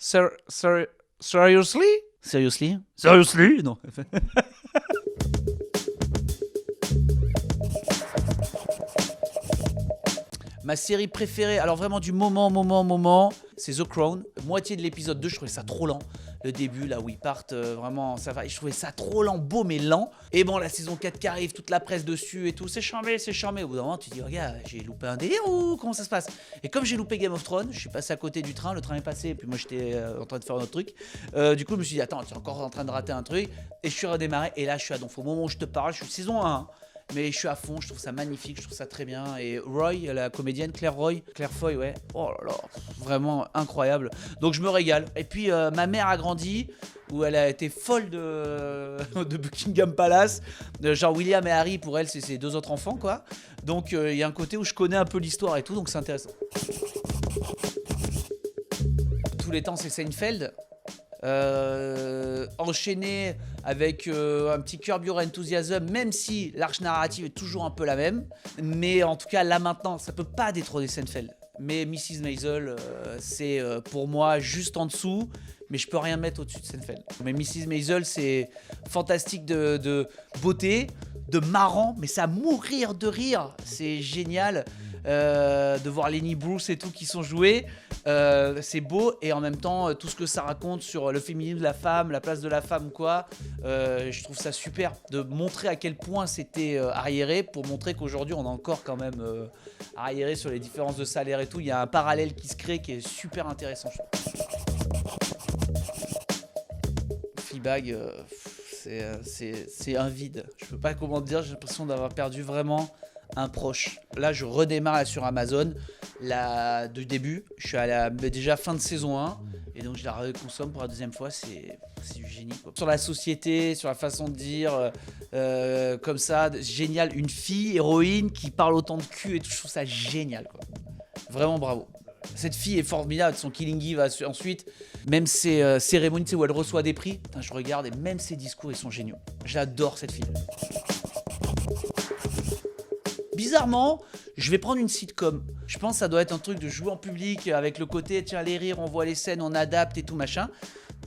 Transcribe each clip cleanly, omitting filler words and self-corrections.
Seriously? Seriously? Seriously? Non. Ma série préférée, alors vraiment du moment, c'est The Crown. Moitié de l'épisode 2, je trouvais ça trop lent. Le début, là où ils partent, vraiment, ça va. Je trouvais ça trop lent, beau mais lent. Et bon, la saison 4 qui arrive, toute la presse dessus et tout, c'est charmé. Au bout d'un moment, tu te dis, regarde, j'ai loupé un délire ou comment ça se passe? Et comme j'ai loupé Game of Thrones, je suis passé à côté du train, le train est passé, et puis moi j'étais en train de faire un autre truc. Du coup, je me suis dit, attends, tu es encore en train de rater un truc. Et je suis redémarré, et là, je suis à donf. Au moment où je te parle, je suis saison 1. Mais je suis à fond, je trouve ça magnifique, je trouve ça très bien. Et Roy, la comédienne, Claire Foy, ouais, oh là là, vraiment incroyable. Donc je me régale. Et puis ma mère a grandi, où elle a été folle de, de Buckingham Palace. Genre William et Harry, pour elle, c'est ses deux autres enfants, quoi. Donc il y a un côté où je connais un peu l'histoire et tout, donc c'est intéressant. Tous les temps, c'est Seinfeld. Enchaîné avec un petit Curb Your Enthusiasm, même si l'arche narrative est toujours un peu la même. Mais en tout cas, là maintenant, ça peut pas détrôner Seinfeld. Mais Mrs. Maisel, c'est pour moi juste en dessous, mais je peux rien mettre au-dessus de Seinfeld. Mais Mrs. Maisel, c'est fantastique de beauté, de marrant, mais ça mourir de rire, c'est génial. De voir Lenny Bruce et tout qui sont joués, c'est beau, et en même temps tout ce que ça raconte sur le féminisme de la femme, la place de la femme, quoi, je trouve ça super de montrer à quel point c'était arriéré, pour montrer qu'aujourd'hui on est encore quand même arriéré sur les différences de salaire et tout. Il y a un parallèle qui se crée qui est super intéressant, je trouve. Fleabag, c'est un vide, je peux pas comment dire, j'ai l'impression d'avoir perdu vraiment un proche. Là, je redémarre sur Amazon du début. Je suis à la déjà fin de saison 1 et donc je la reconsomme pour la deuxième fois. C'est du génie, quoi. Sur la société, sur la façon de dire, comme ça, génial. Une fille héroïne qui parle autant de cul et tout, je trouve ça génial, quoi. Vraiment bravo. Cette fille est formidable, son Killing Eve ensuite, même ses cérémonies, tu sais, où elle reçoit des prix. Putain, je regarde et même ses discours, ils sont géniaux. J'adore cette fille. Bizarrement, je vais prendre une sitcom. Je pense que ça doit être un truc de jouer en public avec le côté, tiens, les rires, on voit les scènes, on adapte et tout machin.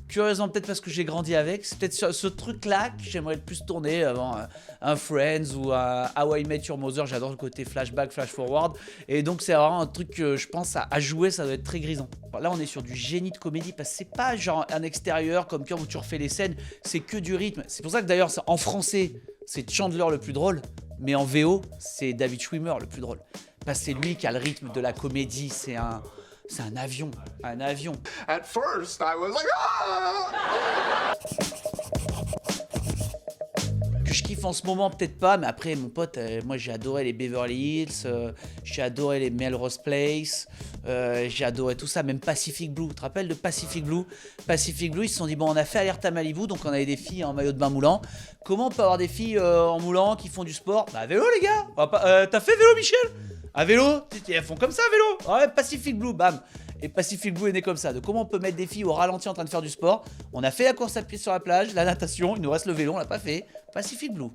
Curieusement, peut-être parce que j'ai grandi avec. C'est peut-être ce truc-là que j'aimerais le plus tourner avant un Friends ou un How I Met Your Mother. J'adore le côté flashback, flash forward. Et donc, c'est vraiment un truc que je pense à jouer, ça doit être très grisant. Là, on est sur du génie de comédie parce que c'est pas genre un extérieur comme Curb où tu refais les scènes, c'est que du rythme. C'est pour ça que d'ailleurs, en français, c'est Chandler le plus drôle. Mais en VO, c'est David Schwimmer le plus drôle. Parce que c'est lui qui a le rythme de la comédie. C'est un avion. Un avion. At first, I was like, ah! Que je kiffe en ce moment, peut-être pas. Mais après, mon pote, moi, j'ai adoré les Beverly Hills. J'ai adoré les Melrose Place. J'ai adoré tout ça. Même Pacific Blue. Tu te rappelles de Pacific Blue? Pacific Blue, ils se sont dit, bon, on a fait Alerte à Malibu. Donc, on avait des filles en maillot de bain moulant. Comment on peut avoir des filles en moulant qui font du sport? Bah, vélo, les gars. T'as fait vélo, Michel? À vélo? Elles font comme ça, vélo. Ouais, Pacific Blue, bam. Et Pacific Blue est né comme ça. De comment on peut mettre des filles au ralenti en train de faire du sport. On a fait la course à pied sur la plage, la natation. Il nous reste le vélo, on l'a pas fait. Pacific Blue.